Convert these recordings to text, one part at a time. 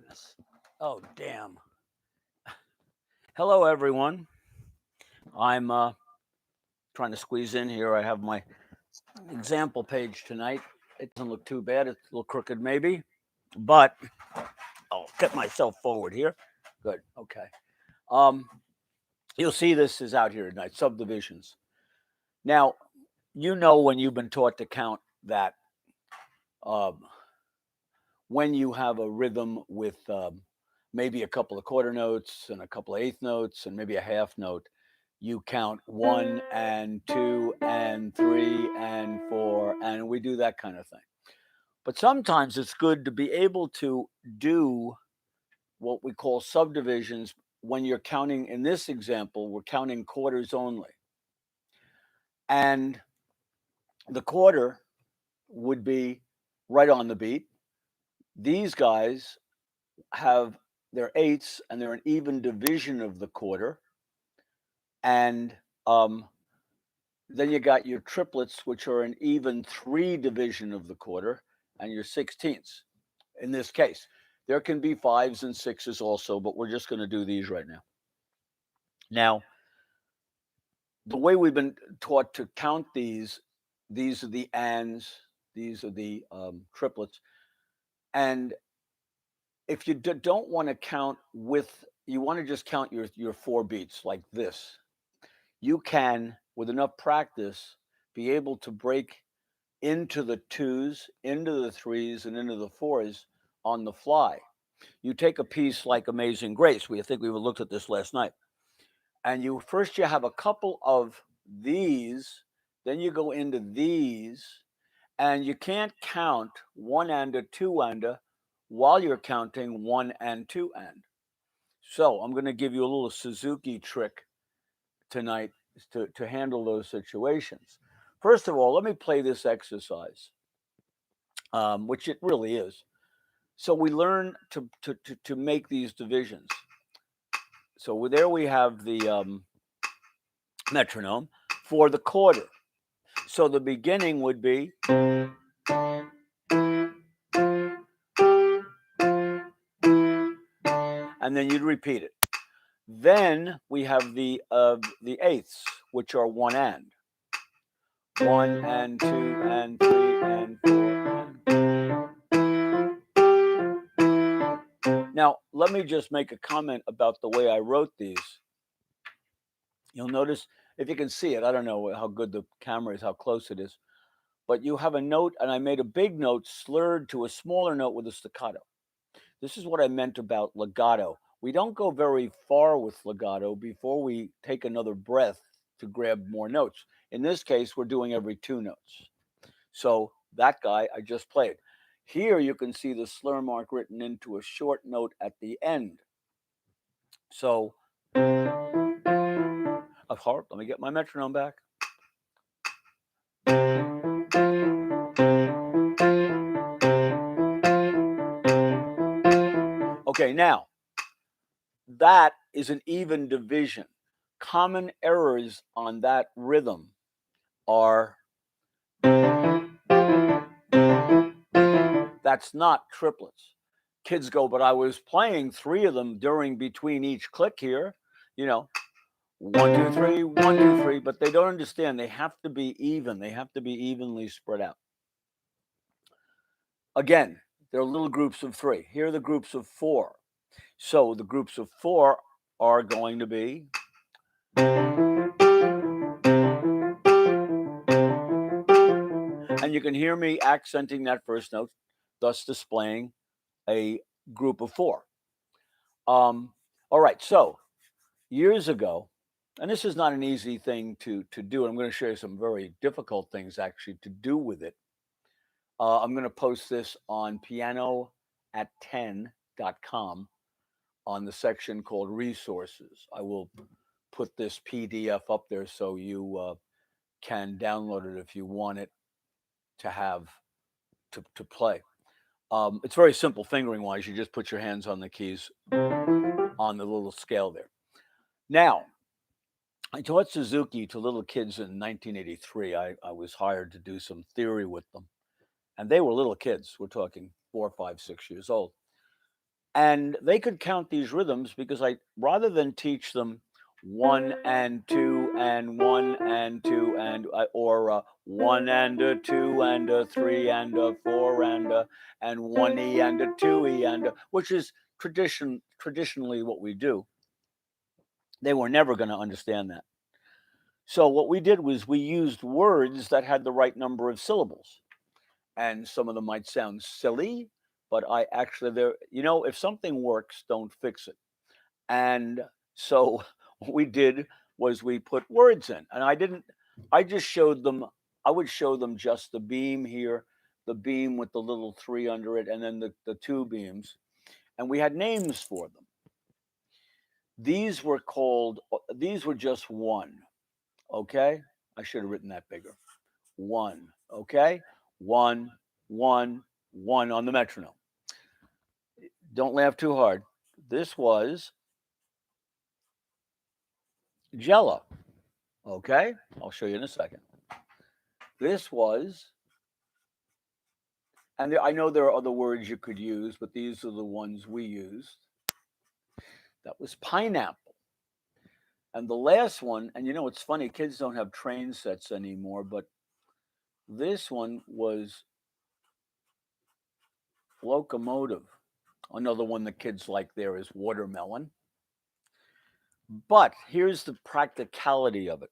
goodness. Oh, damn. Hello, everyone. I'm trying to squeeze in here. I have my example page tonight. It doesn't look too bad. It's a little crooked, maybe, but I'll get myself forward here. Good. Okay. Um, you'll see this is out here tonight. Subdivisions. Now, you know when you've been taught to count that um, when you have a rhythm with maybe a couple of quarter notes and a couple of eighth notes and maybe a half note, you count 1 and 2 and 3 and 4, and we do that kind of thing. But sometimes it's good to be able to do what we call subdivisions when you're counting. In this example, we're counting quarters only. And the quarter would be right on the beat. These guys have their eighths and they're an even division of the quarter. And then you got your triplets, which are an even 3 division of the quarter, and your sixteenths. In this case, there can be fives and sixes also, but we're just going to do these right now. Now, the way we've been taught to count these are the ands, these are the triplets. And if you don't want to count with, you want to just count your 4 beats like this, you can, with enough practice, be able to break into the 2s, into the 3s, and into the 4s on the fly. You take a piece like Amazing Grace. I think we looked at this last night. And you have a couple of these, then you go into these, and you can't count 1 and 2 and while you're counting 1 and 2 and. So I'm going to give you a little Suzuki trick tonight to handle those situations. First of all, let me play this exercise, which it really is. So we learn to make these divisions. So there we have the metronome for the quarter. So the beginning would be, and then you'd repeat it. Then we have the eighths, which are 1 and 2 and 3 and 4. Now, let me just make a comment about the way I wrote these. You'll notice, if you can see it, I don't know how good the camera is, how close it is, but you have a note, and I made a big note slurred to a smaller note with a staccato. This is what I meant about legato. We don't go very far with legato before we take another breath to grab more notes. In this case, we're doing every 2 notes. So that guy I just played. Here you can see the slur mark written into a short note at the end. So, of heart, let me get my metronome back. Okay, now that is an even division. Common errors on that rhythm are that's not triplets. Kids go, but I was playing 3 of them between each click here, you know, 1, 2, 3, 1, 2, 3, but they don't understand. They have to be even. They have to be evenly spread out. Again, there are little groups of 3. Here are the groups of 4. So the groups of 4 are going to be, and you can hear me accenting that first note, thus displaying a group of 4. All right, so years ago, and this is not an easy thing to do. I'm going to show you some very difficult things actually to do with it. I'm going to post this on PianoAt10.com on the section called resources. I will put this PDF up there so you can download it if you want it to have to play. It's very simple fingering wise. You just put your hands on the keys on the little scale there. Now, I taught Suzuki to little kids in 1983. I was hired to do some theory with them, and they were little kids. We're talking 4, 5, 6 years old. And they could count these rhythms because rather than teach them one and two and one and two or one and a two and a three and a four and one e and a two e which is traditionally what we do, they were never going to understand that. So what we did was we used words that had the right number of syllables, and some of them might sound silly, but I actually there if something works, don't fix it. And so what we did was we put words in, and I just showed them. I would show them just the beam here, the beam with the little three under it, and then the two beams, and we had names for them. These were called. These were just one. Okay, I should have written that bigger. One. Okay, one, one, one on the metronome. Don't laugh too hard. This was Jello. Okay, I'll show you in a second. This was, and I know there are other words you could use, but these are the ones we used. That was pineapple. And the last one, and it's funny, kids don't have train sets anymore, but this one was locomotive. Another one the kids like there is watermelon. But here's the practicality of it.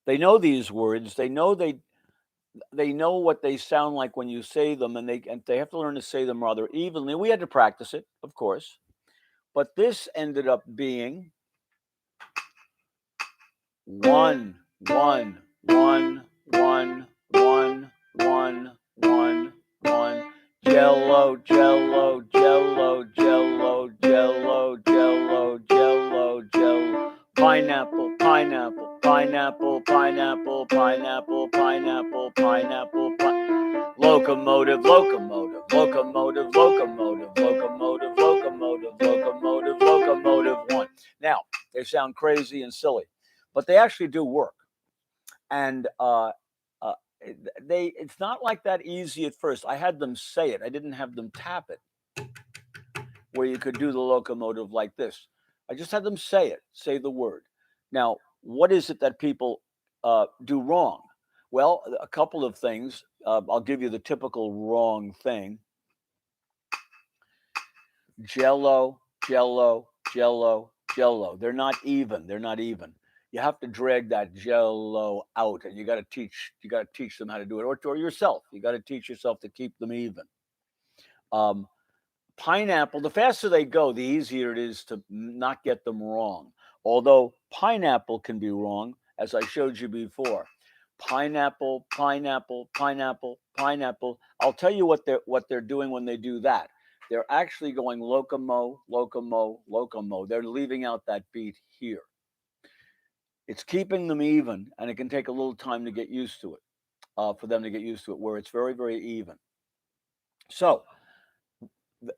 They know these words. They know what they sound like when you say them, and they have to learn to say them rather evenly. We had to practice it, of course, but this ended up being one, one, one, one, one, one, one, one. Jello, jello, jello, jello, jello, jello, jello, jello. Pineapple, pineapple, pineapple, pineapple, pineapple, pineapple, pineapple, locomotive, locomotive, locomotive, locomotive, locomotive, locomotive, locomotive, locomotive, one. Now, they sound crazy and silly, but they actually do work. And uh, it's not like that easy at first. I had them say it. I didn't have them tap it, where you could do the locomotive like this. I just had them say the word. Now, what is it that people do wrong? Well, a couple of things. I'll give you the typical wrong thing. Jello, jello, jello, jello. They're not even. They're not even. You have to drag that jello out, and you got to teach them how to do it, or yourself. You got to teach yourself to keep them even. Um, Pineapple. The faster they go, the easier it is to not get them wrong. Although pineapple can be wrong, as I showed you before. Pineapple, pineapple, pineapple, pineapple. I'll tell you what they're doing when they do that. They're actually going locomo, locomo, locomo. They're leaving out that beat here. It's keeping them even, and it can take a little time to get used to it, for them to get used to it, where it's very, very even. So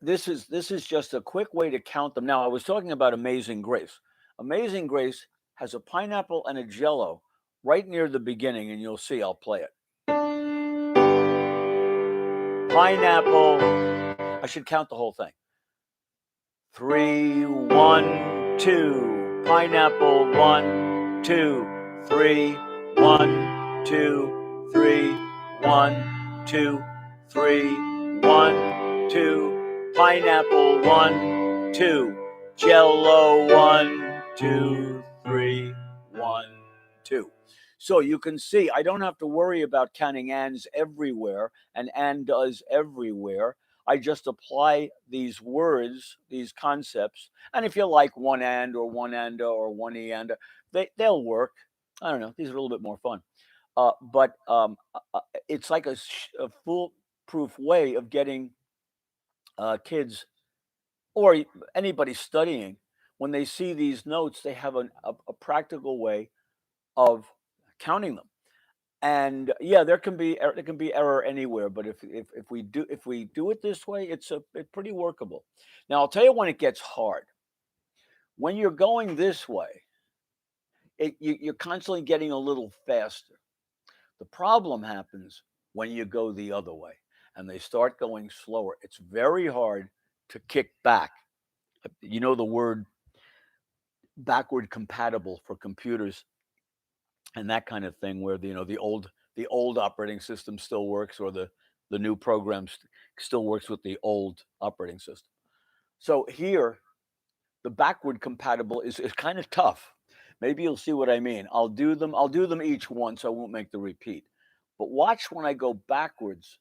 this is just a quick way to count them. Now, I was talking about Amazing Grace. Amazing Grace has a pineapple and a jello right near the beginning, and you'll see. I'll play it. Pineapple. I should count the whole thing. 3, 1, 2. Pineapple. 1, 2, 3. 1, 2, 3. 1, 2, 3. 1, 2. Pineapple. 1, 2. Jello. 1, 2, 3. 1, 2. So you can see I don't have to worry about counting ands everywhere, and and does everywhere. I just apply these words, these concepts, and if you like one and or one and or one e and, they'll work. I don't know. These are a little bit more fun, but it's like a foolproof way of getting kids or anybody studying, when they see these notes, they have a practical way of counting them. And yeah, there can be error anywhere, but if we do it this way, it's pretty workable. Now I'll tell you when it gets hard. When you're going this way, you're constantly getting a little faster. The problem happens when you go the other way and they start going slower. It's very hard to kick back. You know the word backward compatible for computers and that kind of thing, where the old operating system still works, or the new program still works with the old operating system. So here, the backward compatible is kind of tough. Maybe you'll see what I mean. I'll do them each once. I won't make the repeat. But watch when I go backwards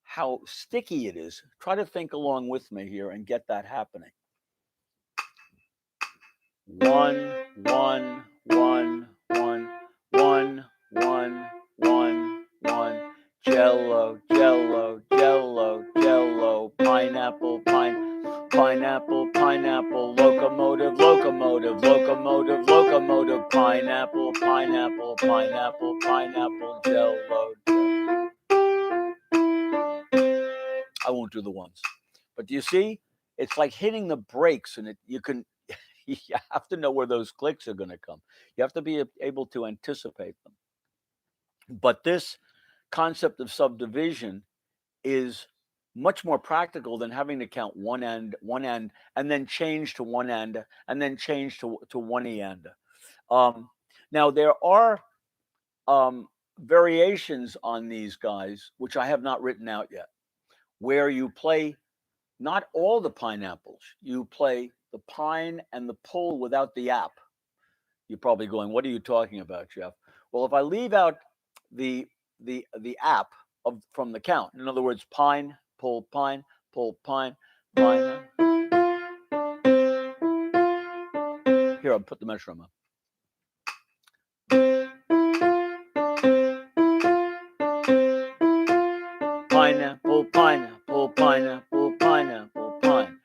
how sticky it is. Try to think along with me here and get that happening. 1, 1, 1, 1, 1, 1, 1, 1. Jello, jello, jello, jello. Pineapple, pineapple, pineapple. Locomotive, locomotive, locomotive, locomotive. Pineapple, pineapple, pineapple, pineapple. Jello. I won't do the ones, but do you see? It's like hitting the brakes, and you have to know where those clicks are going to come. You have to be able to anticipate them. But this concept of subdivision is much more practical than having to count one end, and then change to one end, and then change to one end. Now, there are variations on these guys, which I have not written out yet, where you play not all the pineapples. You play the pine and the pull without the app. You're probably going, "What are you talking about, Jeff?" Well, if I leave out the app from the count, in other words, pine, pull, pine, pine. Here, I'll put the metronome on. Pineapple, pineapple, pineapple, pineapple, pine.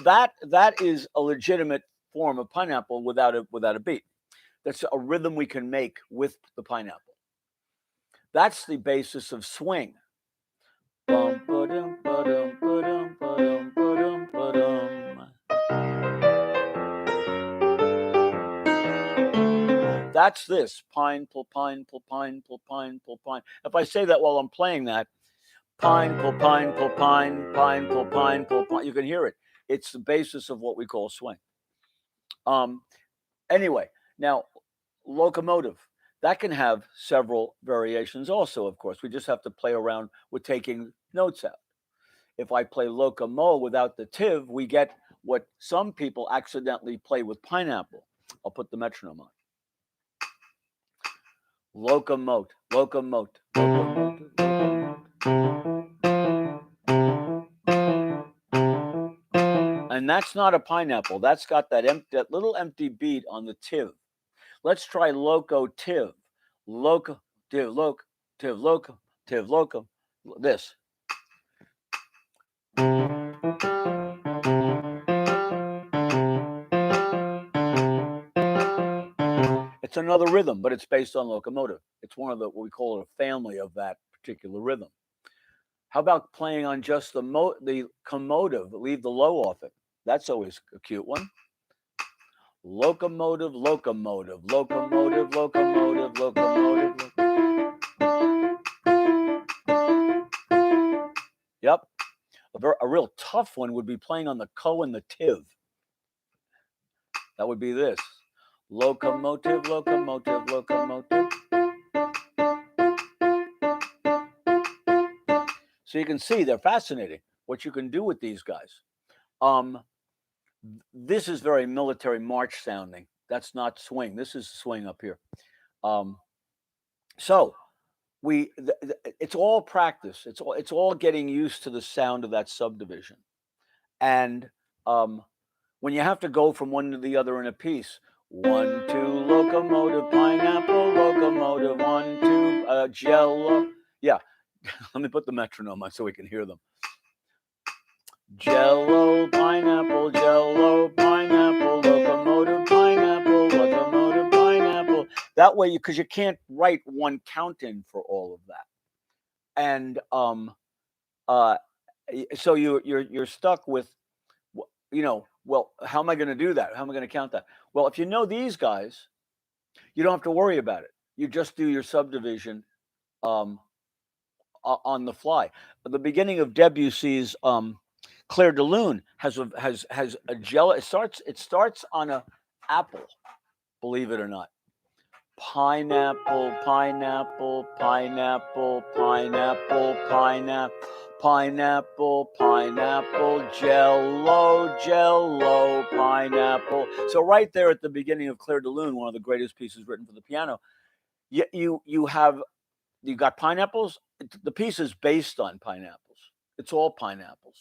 That is a legitimate form of pineapple without a beat. That's a rhythm we can make with the pineapple. That's the basis of swing. That's this pine, pull, pine, pull, pine, pull, pine, pull, pine. If I say that while I'm playing that, pine, pull, pine, pull, pine, pine, pull, pine, pull, pine, you can hear it. It's the basis of what we call swing. Anyway, now locomotive, that can have several variations also, of course. We just have to play around with taking notes out. If I play locomo without the tiv, we get what some people accidentally play with pineapple. I'll put the metronome on. Locomote, locomote, locomote, locomote. And that's not a pineapple. That's got that little empty beat on the tiv. Let's try loco tiv. Loco tiv, loco tiv, loco tiv, loco. This. It's another rhythm, but it's based on locomotive. It's one of what we call a family of that particular rhythm. How about playing on just the commotive? Leave the low off it. That's always a cute one. Locomotive, locomotive, locomotive, locomotive, locomotive. Yep. A real tough one would be playing on the co and the tiv. That would be this. Locomotive, locomotive, locomotive. So you can see they're fascinating. What you can do with these guys. This is very military march sounding. That's not swing. This is swing up here. So it's all practice. It's all getting used to the sound of that subdivision. And when you have to go from one to the other in a piece, 1, 2, locomotive, pineapple, locomotive, 1, 2, jello. Yeah, let me put the metronome on so we can hear them. Jello, pineapple, locomotive, pineapple. That way, because you can't write one count in for all of that, and so you're stuck with, well, how am I going to do that? How am I going to count that? Well, if you know these guys, you don't have to worry about it. You just do your subdivision on the fly. At the beginning of Debussy's Clair de Lune has a jello. It starts on a apple, believe it or not. Pineapple, pineapple, pineapple, pineapple, pineapple, pineapple, pineapple, jello, jello, pineapple. So right there at the beginning of Clair de Lune, one of the greatest pieces written for the piano, you got pineapples. The piece is based on pineapples. It's all pineapples,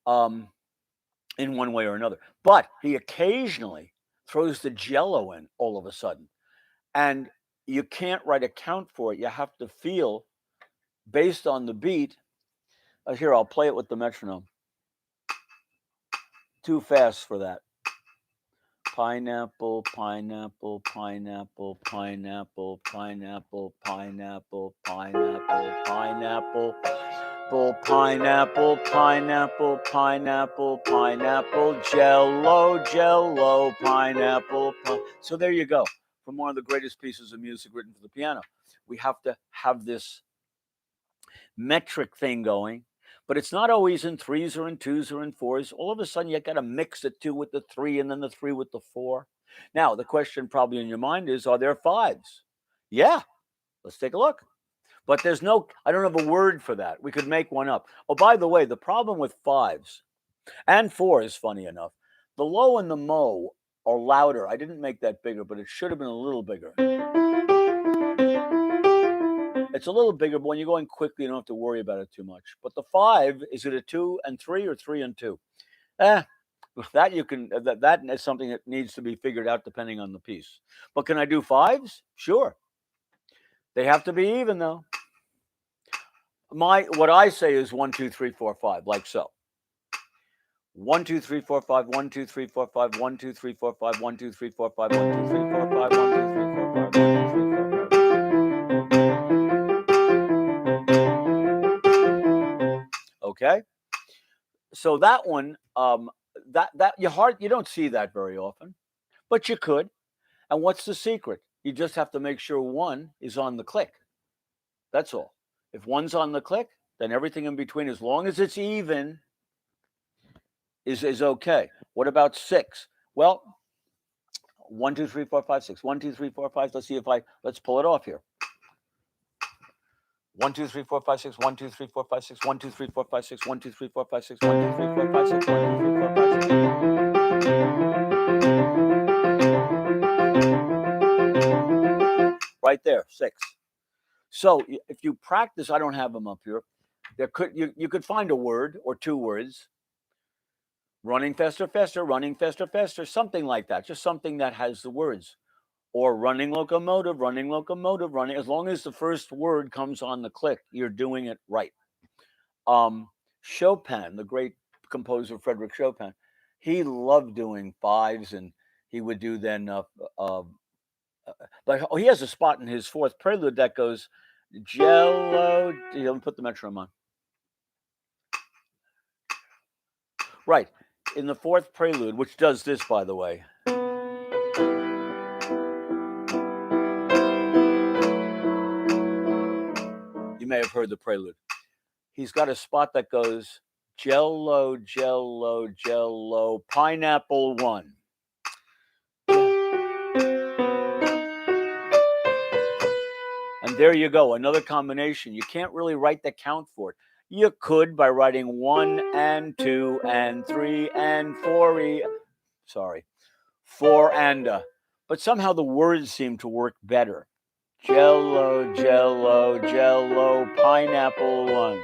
in one way or another. But he occasionally throws the jello in all of a sudden. And you can't write a count for it. You have to feel based on the beat. Here, I'll play it with the metronome. Too fast for that. Pineapple, pineapple, pineapple, pineapple, pineapple, pineapple, pineapple, pineapple, pineapple, pineapple, pineapple, pineapple, jello, jello, pineapple. So there you go. From one of the greatest pieces of music written for the piano. We have to have this metric thing going, but it's not always in threes or in twos or in fours. All of a sudden, you got to mix the two with the three and then the three with the four. Now, the question probably in your mind is, are there fives? Yeah, let's take a look. But there's no, I don't have a word for that. We could make one up. Oh, by the way, the problem with fives and fours, funny enough, the low and the mo are louder. I didn't make that bigger, but it should have been a little bigger. It's a little bigger, but when you're going quickly, you don't have to worry about it too much. But the five, is it a 2 and 3 or 3 and 2? That you can, that is something that needs to be figured out depending on the piece. But can I do fives? Sure. They have to be even though. What I say is 1, 2, 3, 4, 5, like so. 1, 2, 3, 4, 5, 1, 2, 3, 4, 5, 1, 2, 3, 4, 5, 1, 2, 3, 4, 5, 1, 2, 3, 4, 5, 1, 2, 3, 4, 5, 1, 2, 3, 4, 5. Okay. So that one, that you don't see that very often, but you could. And what's the secret? You just have to make sure one is on the click. That's all. If one's on the click, then everything in between, as long as it's even, is okay. What about 6? Well, 1, 2, 3, 4, 5, 6. 1, 2, 3, 4, 5. Let's see let's pull it off here. 1, 2, 3, 4, 5, 6. 1, 2, 3, 4, 5, 6. 1, 2, 3, 4, 5, 6. 1, 2, 3, 4, 5, 6. 1, 2, 3, 4, 5, 6. 1, 2, 3, 4, 5, 6. Right there, 6. So if you practice, I don't have them up here. You could find a word or two words. Running faster, faster, running faster, faster, something like that. Just something that has the words. Or running locomotive, running locomotive, running. As long as the first word comes on the click, you're doing it right. Chopin, the great composer Frederick Chopin, he loved doing fives, and he would do then. But he has a spot in his fourth prelude that goes jello. Let me put the metronome on. Right. In the fourth prelude, which does this, by the way. You may have heard the prelude. He's got a spot that goes jello, jello, jello, pineapple 1. And there you go, another combination. You can't really write the count for it. You could by writing 1 and 2 and 3 and 4. 4 and but somehow the words seem to work better. Jello, jello, jello, pineapple 1.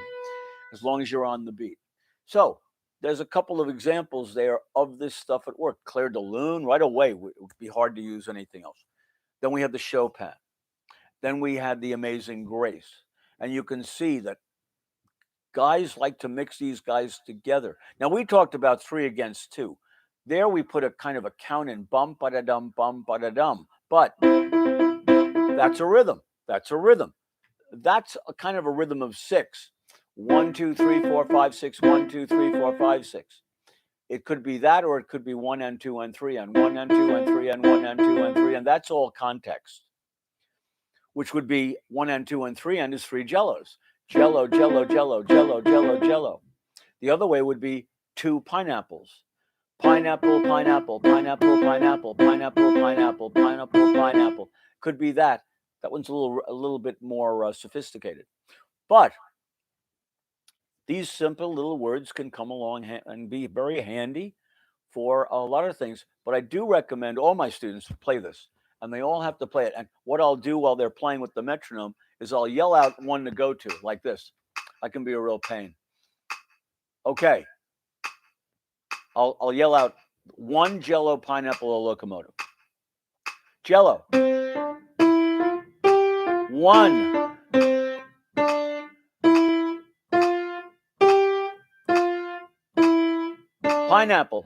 As long as you're on the beat. So there's a couple of examples there of this stuff at work. Clair de Lune, right away, it would be hard to use anything else. Then we have the Chopin. Then we had the Amazing Grace. And you can see that guys like to mix these guys together. Now, we talked about 3 against 2. There we put a kind of a count in bum, ba-da-dum, bum, ba-da-dum. But that's a rhythm. That's a rhythm. That's a kind of a rhythm of 6. 1, 2, 3, 4, 5, 6. 1, 2, 3, 4, 5, 6. It could be that, or it could be 1 and 2 and 3 and 1 and 2 and 3 and 1 and 2 and 3, and that's all context. Which would be 1 and 2 and 3 and is 3 jellos. Jello, jello, jello, jello, jello, jello. The other way would be 2 pineapples. Pineapple, pineapple, pineapple, pineapple, pineapple, pineapple, pineapple, pineapple. Could be that. That one's a little bit more sophisticated. But these simple little words can come along and be very handy for a lot of things. But I do recommend all my students play this, and they all have to play it. And what I'll do while they're playing with the metronome is I'll yell out one to go to, like this. I can be a real pain. Okay. I'll yell out 1 Jello, pineapple, or locomotive. Jello. 1. Pineapple.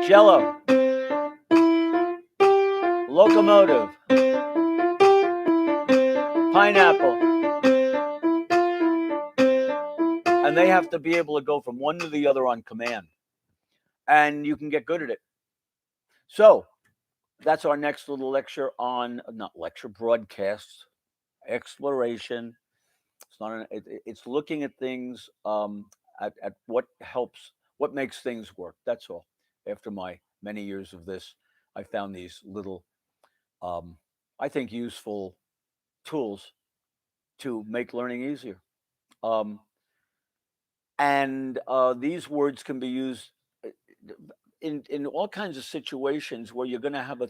Jello. Locomotive. Pineapple. And they have to be able to go from one to the other on command. And you can get good at it. So that's our next little lecture on, not lecture, broadcast, exploration. It's not it's looking at things, at what helps, what makes things work. That's all. After my many years of this, I found these little, I think, useful tools to make learning easier. And these words can be used in all kinds of situations where you're going to have a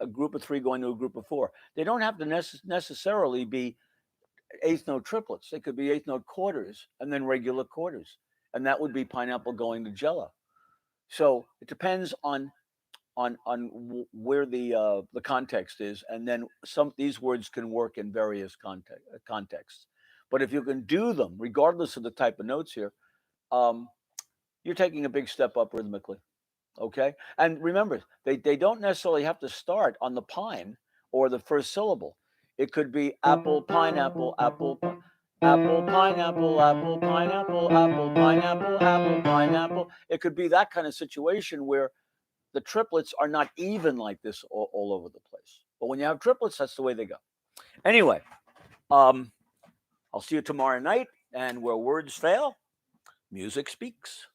group of 3 going to a group of 4. They don't have to necessarily be eighth note triplets. They could be eighth note quarters and then regular quarters, and that would be pineapple going to Jello. So it depends on where the context is, and then these words can work in various contexts. But if you can do them, regardless of the type of notes here, you're taking a big step up rhythmically. Okay, and remember, they don't necessarily have to start on the pine or the first syllable. It could be apple, pineapple, apple, apple, pineapple, apple, pineapple, apple, pineapple, apple, pineapple. It could be that kind of situation where the triplets are not even like this all over the place. But when you have triplets, that's the way they go. Anyway, I'll see you tomorrow night, and where words fail, music speaks.